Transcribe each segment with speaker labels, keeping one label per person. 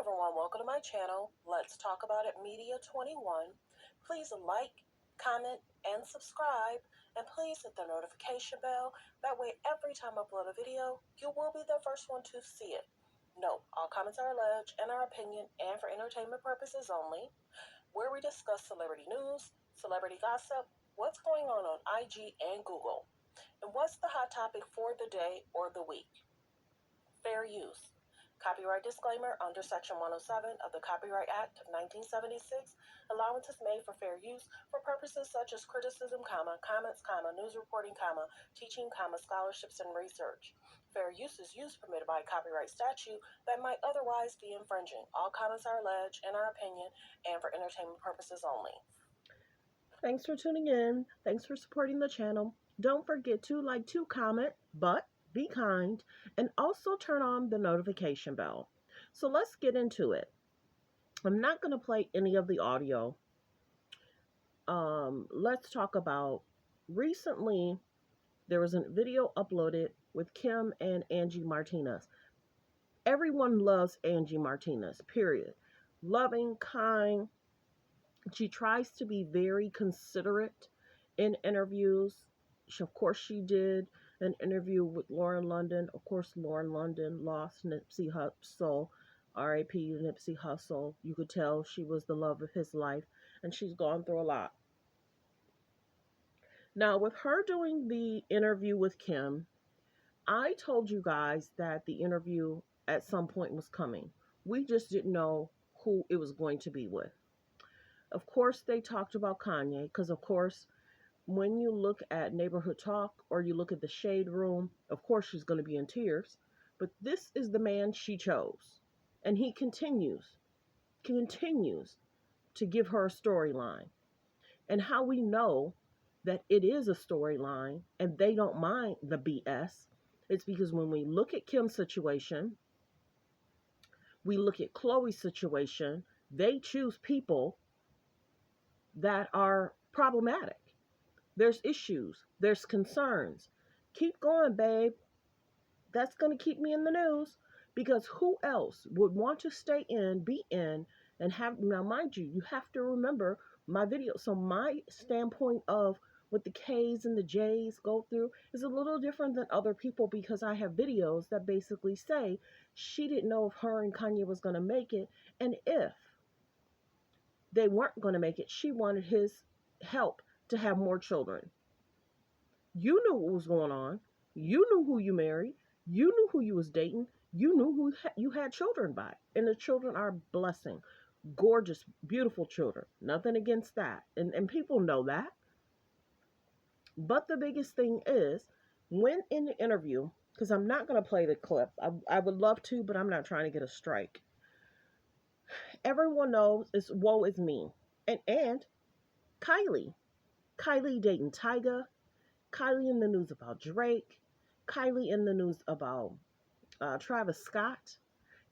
Speaker 1: everyone, welcome to my channel. Let's talk about it Media 21. Please like, comment, and subscribe, and please hit the notification bell. That way every time I upload a video, you will be the first one to see it. Note, all comments are alleged and our opinion and for entertainment purposes only, where we discuss celebrity news, celebrity gossip, what's going on IG and Google, and what's the hot topic for the day or the week. Fair use. Copyright disclaimer under Section 107 of the Copyright Act of 1976. Allowance is made for fair use for purposes such as criticism, comments, news reporting, teaching, scholarships, and research. Fair use is use permitted by copyright statute that might otherwise be infringing. All comments are alleged in our opinion and for entertainment purposes only.
Speaker 2: Thanks for tuning in. Thanks for supporting the channel. Don't forget to like, to comment, but be kind, and also turn on the notification bell. So let's get into it. I'm not going to play any of the audio. Let's talk about recently there was a video uploaded with Kim and Angie Martinez. Everyone loves Angie Martinez, period. Loving, kind. She tries to be very considerate in interviews. Of course, she did an interview with Lauren London. Of course, Lauren London lost Nipsey Hussle, R.I.P. Nipsey Hussle. You could tell she was the love of his life, and she's gone through a lot. Now, with her doing the interview with Kim, I told you guys that the interview at some point was coming. We just didn't know who it was going to be with. Of course, they talked about Kanye because, of course, when you look at Neighborhood Talk or you look at the Shade Room, of course, she's going to be in tears. But this is the man she chose. And he continues to give her a storyline. And how we know that it is a storyline and they don't mind the BS, it's because when we look at Kim's situation, we look at Chloe's situation, they choose people that are problematic. There's issues. There's concerns. Keep going, babe. That's going to keep me in the news because who else would want to stay in, be in, and have, now mind you, you have to remember my video. So my standpoint of what the K's and the J's go through is a little different than other people because I have videos that basically say she didn't know if her and Kanye was going to make it. And if they weren't going to make it, she wanted his help to have more children. You knew what was going on. You knew who you married. You knew who you was dating. You knew who you had children by. And the children are a blessing. Gorgeous, beautiful children. Nothing against that. And people know that. But the biggest thing is, when in the interview, because I'm not going to play the clip. I would love to, but I'm not trying to get a strike. Everyone knows it's woe is me. And Kylie dating Tyga, Kylie in the news about Drake, Kylie in the news about Travis Scott,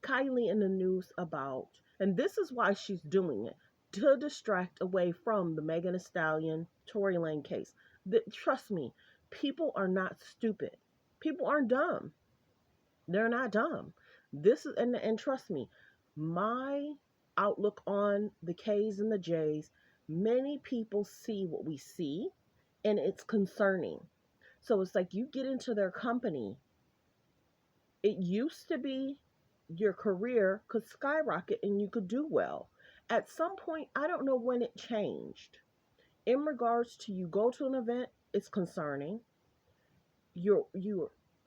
Speaker 2: Kylie in the news about, and this is why she's doing it, to distract away from the Megan Thee Stallion, Tory Lane case. Trust me, people are not stupid. People aren't dumb. They're not dumb. This is, and trust me, my outlook on the K's and the J's, many people see what we see and it's concerning. So it's like you get into their company. It used to be your career could skyrocket and you could do well. At some point, I don't know when it changed. In regards to you go to an event, it's concerning. You're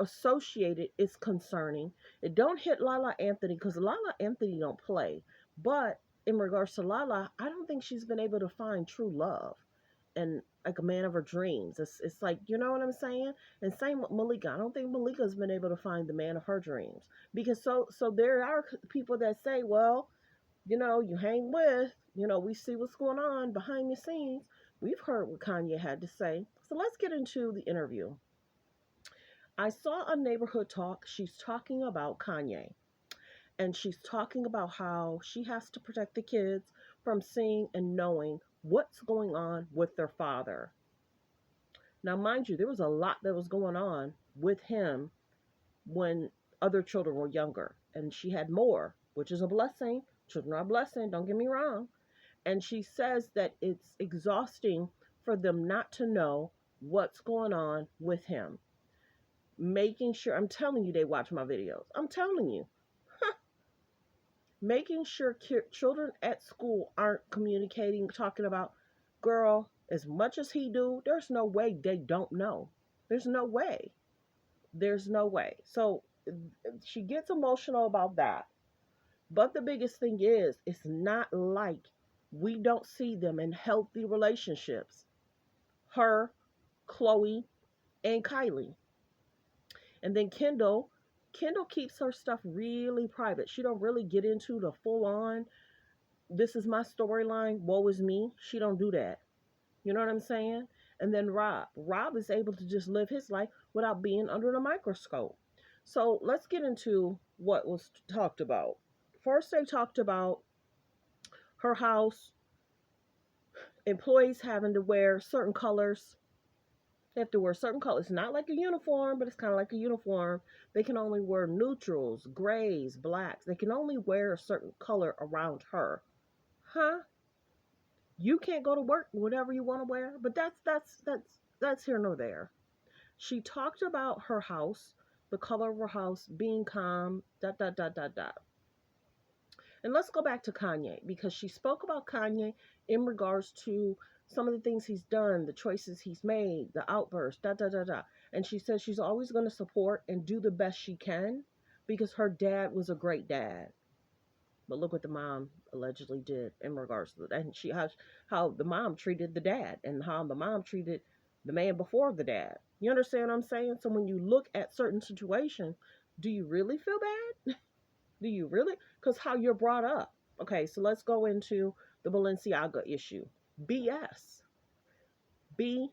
Speaker 2: associated, it's concerning. It don't hit Lala Anthony because Lala Anthony don't play. But in regards to Lala, I don't think she's been able to find true love and like a man of her dreams. It's like, you know what I'm saying? And same with Malika. I don't think Malika's been able to find the man of her dreams. Because so there are people that say, well, you know, you hang with, you know, we see what's going on behind the scenes. We've heard what Kanye had to say. So let's get into the interview. I saw on Neighborhood Talk, she's talking about Kanye. And she's talking about how she has to protect the kids from seeing and knowing what's going on with their father. Now, mind you, there was a lot that was going on with him when other children were younger. And she had more which is a blessing. Children are a blessing, don't get me wrong. And she says that it's exhausting for them not to know what's going on with him. Making sure, I'm telling you, they watch my videos. I'm telling you, making sure children at school aren't communicating, talking about, girl, as much as he do, there's no way they don't know. There's no way. There's no way. So she gets emotional about that. But the biggest thing is, it's not like we don't see them in healthy relationships. Her, Chloe, and Kylie. And then Kendall keeps her stuff really private. She don't really get into the full on, this is my storyline, woe is me. She don't do that. You know what I'm saying? And then Rob is able to just live his life without being under the microscope. So let's get into what was talked about. First, they talked about her house, employees having to wear certain colors. They have to wear certain colors. Not like a uniform, but it's kind of like a uniform. They can only wear neutrals, grays, blacks. They can only wear a certain color around her. Huh? You can't go to work whatever you want to wear, but that's here nor there. She talked about her house, the color of her house, being calm, dot dot dot dot dot. And let's go back to Kanye, because she spoke about Kanye in regards to some of the things he's done, the choices he's made, the outbursts, dot dot dot dot. And she says she's always going to support and do the best she can because her dad was a great dad. But look what the mom allegedly did in regards to that. And how the mom treated the dad and how the mom treated the man before the dad. You understand what I'm saying? So when you look at certain situations, do you really feel bad? Do you really? Because how you're brought up. Okay, so let's go into the Balenciaga issue. BS. BS.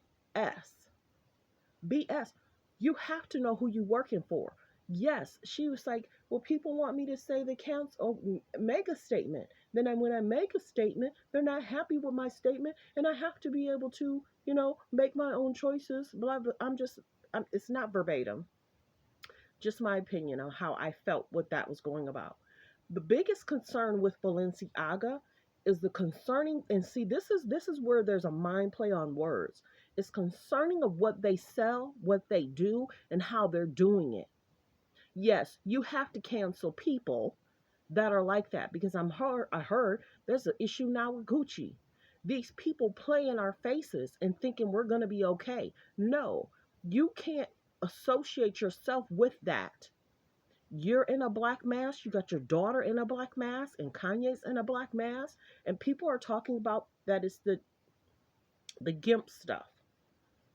Speaker 2: BS. You have to know who you're working for. Yes, she was like, well, people want me to say the council, make a statement. Then when I make a statement, they're not happy with my statement, and I have to be able to, make my own choices. Blah, blah. It's not verbatim. Just my opinion on how I felt what that was going about. The biggest concern with Balenciaga is the concerning, and see, this is where there's a mind play on words. It's concerning of what they sell, what they do, and how they're doing it. Yes, you have to cancel people that are like that because I heard there's an issue now with Gucci. These people play in our faces and thinking we're going to be okay. No, you can't associate yourself with that. You're in a black mask, you got your daughter in a black mask, and Kanye's in a black mask, and people are talking about that it's the GIMP stuff.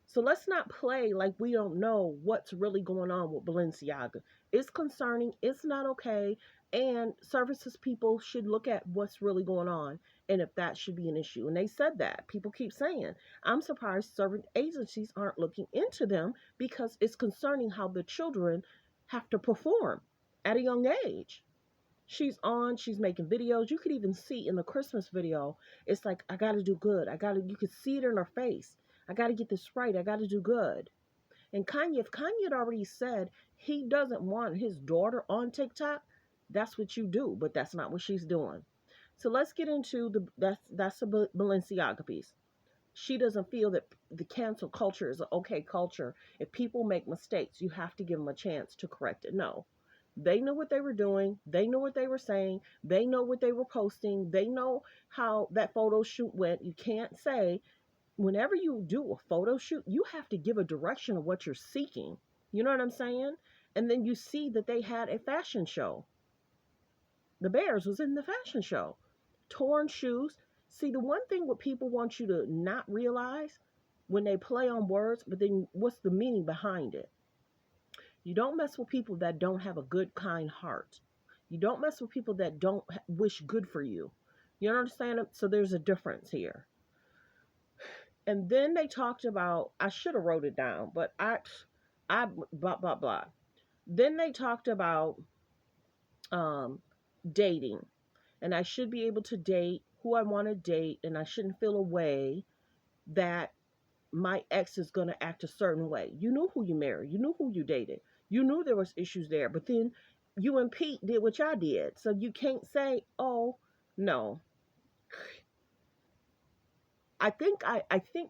Speaker 2: So let's not play like we don't know what's really going on with Balenciaga. It's concerning, it's not okay, and services people should look at what's really going on and if that should be an issue. And they said that. People keep saying, I'm surprised service agencies aren't looking into them because it's concerning how the children have to perform at a young age. She's making videos. You could even see in the Christmas video, it's like, I got to do good. You could see it in her face. I got to get this right. I got to do good. And Kanye, if Kanye had already said he doesn't want his daughter on TikTok, that's what you do. But that's not what she's doing. So let's get into that's a Balenciaga piece. She doesn't feel that the cancel culture is an okay culture. If people make mistakes, you have to give them a chance to correct it. No. They knew what they were doing. They knew what they were saying. They know what they were posting. They know how that photo shoot went. You can't say, whenever you do a photo shoot, you have to give a direction of what you're seeking. You know what I'm saying? And then you see that they had a fashion show. The Bears was in the fashion show. Torn shoes. See, the one thing what people want you to not realize when they play on words, but then what's the meaning behind it? You don't mess with people that don't have a good, kind heart. You don't mess with people that don't wish good for you. You understand? So there's a difference here. And then they talked about, I should have wrote it down, but blah, blah, blah. Then they talked about dating. And I should be able to date who I want to date, and I shouldn't feel a way that my ex is going to act a certain way. You knew who you married. You knew who you dated. You knew there was issues there. But then you and Pete did what y'all did. So you can't say, oh, no. I think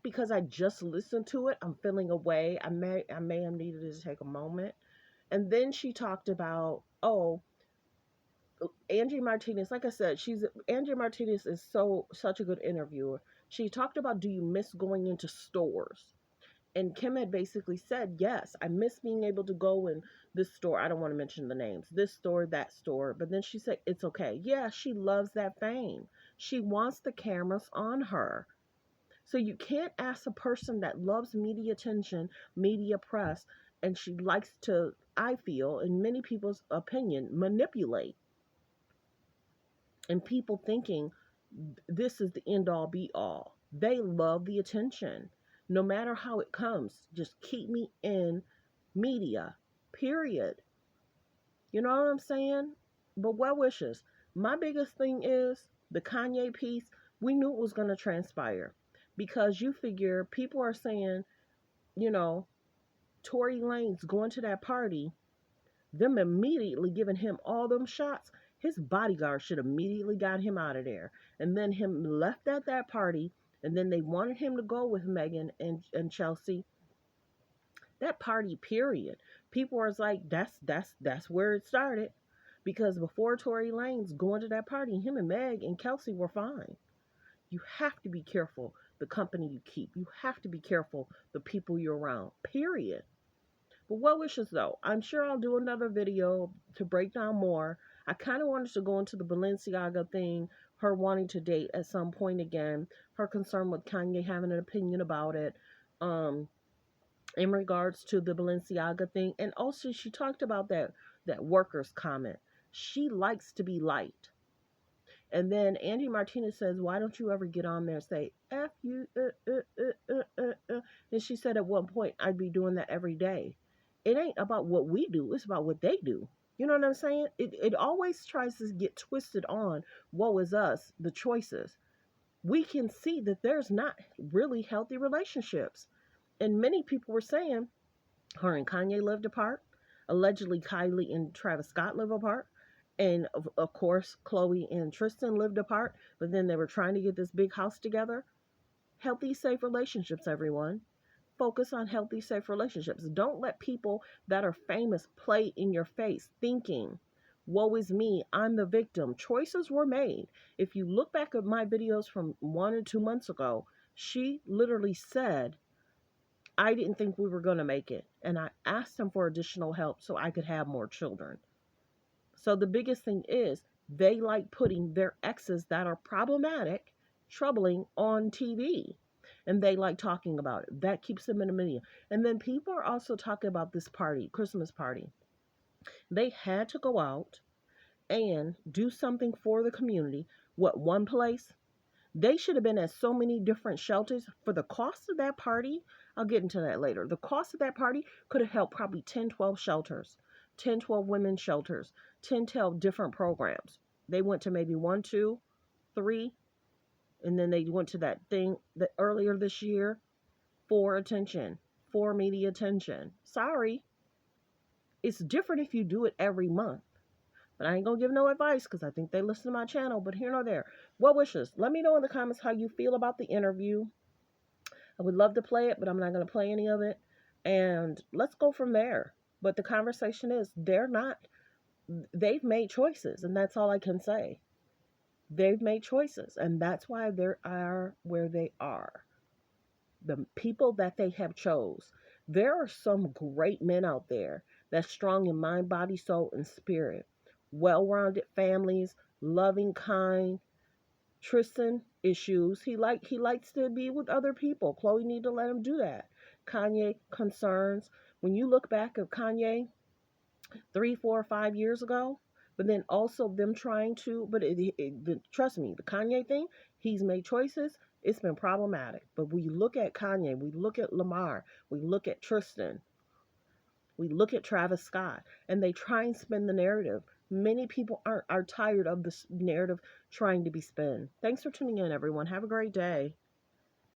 Speaker 2: because I just listened to it, I'm feeling away. I may have needed to take a moment. And then she talked about, oh, Angie Martinez, like I said, she's Angie Martinez is such a good interviewer. She talked about, do you miss going into stores? And Kim had basically said, yes, I miss being able to go in this store. I don't want to mention the names, this store, that store. But then she said, it's okay. Yeah, she loves that fame. She wants the cameras on her. So you can't ask a person that loves media attention, media press, and she likes to, I feel, in many people's opinion, manipulate. And people thinking this is the end all be all. They love the attention. No matter how it comes, just keep me in media, period. You know what I'm saying? But well wishes. My biggest thing is the Kanye piece. We knew it was going to transpire because you figure people are saying, you know, Tory Lanez going to that party, them immediately giving him all them shots. His bodyguard should immediately got him out of there. And then him left at that party, and then they wanted him to go with Megan and Chelsea. That party, period. People was like, that's where it started. Because before Tory Lanez going to that party, him and Meg and Kelsey were fine. You have to be careful the company you keep. You have to be careful the people you're around. Period. But well wishes though. I'm sure I'll do another video to break down more. I kind of wanted to go into the Balenciaga thing, her wanting to date at some point again, her concern with Kanye having an opinion about it, um, in regards to the Balenciaga thing. And also she talked about that workers comment. She likes to be liked. And then Angie Martinez says, why don't you ever get on there and say, F you, And she said at one point, I'd be doing that every day. It ain't about what we do, it's about what they do. You know what I'm saying? It always tries to get twisted on, woe is us, the choices. We can see that there's not really healthy relationships. And many people were saying her and Kanye lived apart. Allegedly, Kylie and Travis Scott live apart. And of course, Chloe and Tristan lived apart, but then they were trying to get this big house together. Healthy, safe relationships, everyone. Focus on healthy, safe relationships. Don't let people that are famous play in your face thinking, woe is me, I'm the victim. Choices were made. If you look back at my videos from 1 or 2 months ago, she literally said, I didn't think we were going to make it. And I asked them for additional help so I could have more children. So the biggest thing is they like putting their exes that are problematic, troubling on TV. And they like talking about it. That keeps them in the media. And then people are also talking about this party, Christmas party. They had to go out and do something for the community. What, one place? They should have been at so many different shelters for the cost of that party. I'll get into that later. The cost of that party could have helped probably 10, 12 shelters, 10, 12 women's shelters, 10, 12 different programs. They went to maybe 1, 2, 3, and then they went to that thing that earlier this year for attention, for media attention. Sorry. It's different if you do it every month. But I ain't gonna give no advice because I think they listen to my channel, but here nor there. Well wishes. Let me know in the comments how you feel about the interview. I would love to play it, but I'm not gonna play any of it. And let's go from there. But the conversation is they've made choices, and that's all I can say. They've made choices, and that's why they are where they are. The people that they have chose. There are some great men out there that's strong in mind, body, soul, and spirit. Well-rounded families, loving, kind. Tristan issues. He likes to be with other people. Chloe need to let him do that. Kanye concerns. When you look back at Kanye 3, 4, 5 years ago, but then also them trying to, but trust me, the Kanye thing, he's made choices. It's been problematic. But we look at Kanye, we look at Lamar, we look at Tristan, we look at Travis Scott, and they try and spin the narrative. Many people are tired of this narrative trying to be spun. Thanks for tuning in, everyone. Have a great day.